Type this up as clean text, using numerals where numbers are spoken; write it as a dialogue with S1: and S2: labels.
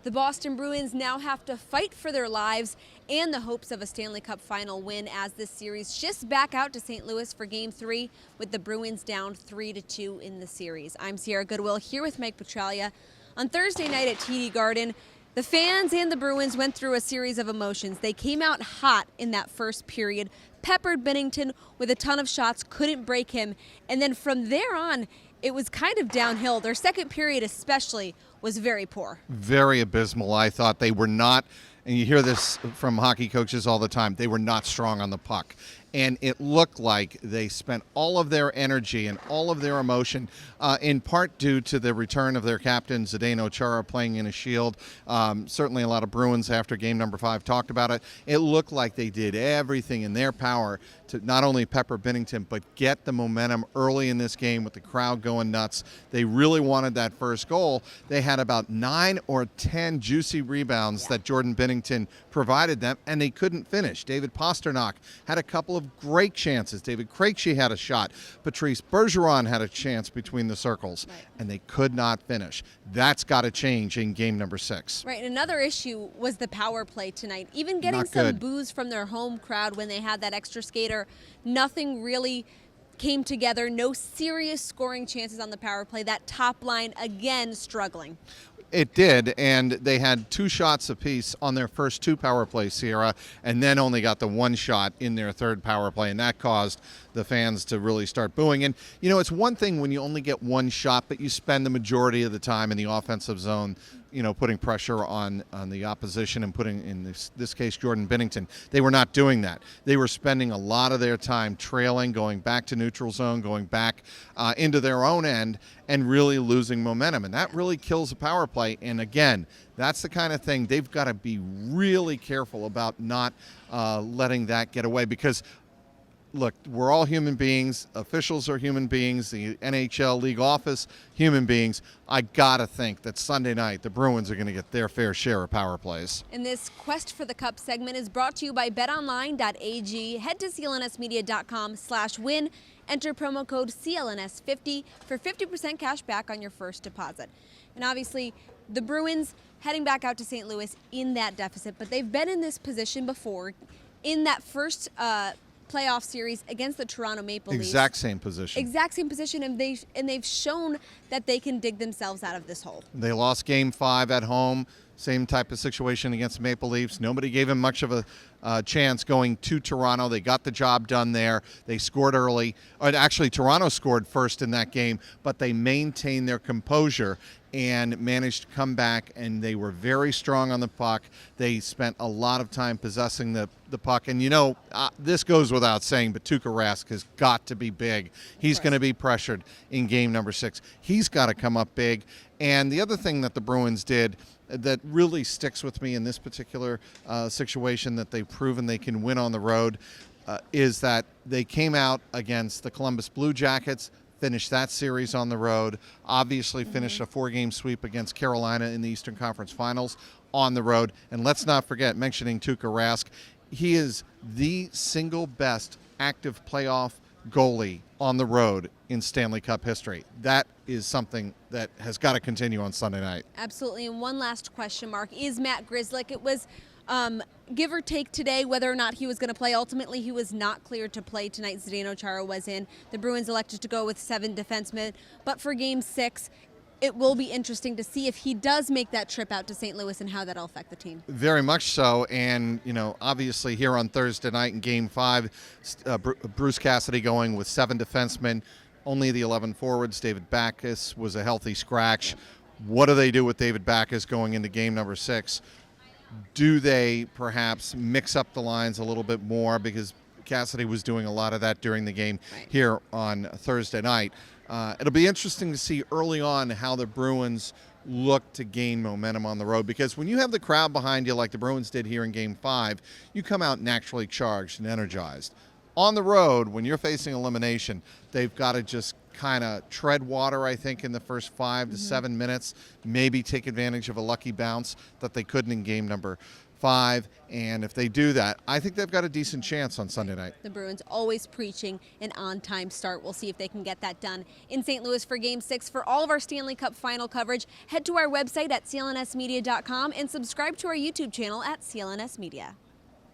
S1: The Boston Bruins now have to fight for their lives and the hopes of a Stanley Cup Final win as this series shifts back out to St. Louis for Game 3 with the Bruins down 3-2 in the series. I'm Sierra Goodwill here with Mike Petraglia. On Thursday night at TD Garden, the fans and the Bruins went through a series of emotions. They came out hot in that first period, peppered Binnington with a ton of shots, couldn't break him, and then from there on, it was kind of downhill. Their second period especially was very poor.
S2: Very abysmal. I thought they were not, and you hear this from hockey coaches all the time, they were not strong on the puck. And it looked like they spent all of their energy and all of their emotion, in part due to the return of their captain, Zdeno Chara, playing in a shield. Certainly a lot of Bruins after game number 5 talked about it. It looked like they did everything in their power to not only pepper Binnington, but get the momentum early in this game with the crowd going nuts. They really wanted that first goal. They had about 9 or 10 juicy rebounds that Jordan Binnington provided them, and they couldn't finish. David Pastrnak had a couple of great chances. David Krejci had a shot. Patrice Bergeron had a chance between the circles, and they could not finish. That's got to change in game number 6.
S1: Right, and another issue was the power play tonight. Even getting some boos from their home crowd when they had that extra skater, nothing really came together. No serious scoring chances on the power play. That top line, again, struggling.
S2: It did, and they had 2 shots apiece on their first 2 power plays, Sierra, and then only got the 1 shot in their third power play, and that caused the fans to really start booing. And, you know, it's one thing when you only get 1 shot, but you spend the majority of the time in the offensive zone, you know, putting pressure on the opposition and putting, in this case, Jordan Binnington. They were not doing that. They were spending a lot of their time trailing, going back to neutral zone, going back into their own end, and really losing momentum. And that really kills a power play. And again, that's the kind of thing they've got to be really careful about not letting that get away, because look, we're all human beings. Officials are human beings. The NHL league office, human beings. I got to think that Sunday night the Bruins are going to get their fair share of power plays.
S1: And this Quest for the Cup segment is brought to you by betonline.ag. Head to clnsmedia.com/win. Enter promo code CLNS50 for 50% cash back on your first deposit. And obviously, the Bruins heading back out to St. Louis in that deficit, but they've been in this position before in that first playoff series against the Toronto Maple Leafs.
S2: Exact same position,
S1: and they've shown that they can dig themselves out of this hole.
S2: They lost Game 5 at home. Same type of situation against the Maple Leafs. Nobody gave him much of a chance going to Toronto. They got the job done there. They scored early. Actually, Toronto scored first in that game, but they maintained their composure and managed to come back, and they were very strong on the puck. They spent a lot of time possessing the puck. And, you know, this goes without saying, but Tuukka Rask has got to be big. He's going to be pressured in game number 6. He's got to come up big. And the other thing that the Bruins did that really sticks with me in this particular situation that they've proven they can win on the road is that they came out against the Columbus Blue Jackets, finished that series on the road, obviously finished a 4-game sweep against Carolina in the Eastern Conference Finals on the road. And let's not forget, mentioning Tuukka Rask, he is the single best active playoff goalie on the road in Stanley Cup history. That is something that has got to continue on Sunday night.
S1: Absolutely. And one last question mark is Matt Grzelcyk. It was give or take today whether or not he was going to play. Ultimately, he was not cleared to play tonight. Zdeno Chara was in. The Bruins elected to go with 7 defensemen. But for Game 6, it will be interesting to see if he does make that trip out to St. Louis and how that'll affect the team.
S2: Very much so. And, you know, obviously here on Thursday night in Game 5, Bruce Cassidy going with 7 defensemen, only the 11 forwards. David Backes was a healthy scratch. What do they do with David Backes going into game number 6? Do they perhaps mix up the lines a little bit more, because Cassidy was doing a lot of that during the game here on Thursday night. It'll be interesting to see early on how the Bruins look to gain momentum on the road, because when you have the crowd behind you like the Bruins did here in Game 5, you come out naturally charged and energized. On the road, when you're facing elimination, they've got to just kind of tread water, I think, in the first 5 to 7 minutes, maybe take advantage of a lucky bounce that they couldn't in game number 5, and if they do that, I think they've got a decent chance on Sunday night.
S1: The Bruins always preaching an on-time start. We'll see if they can get that done in St. Louis for Game 6. For all of our Stanley Cup Final coverage, head to our website at clnsmedia.com and subscribe to our YouTube channel at CLNS Media.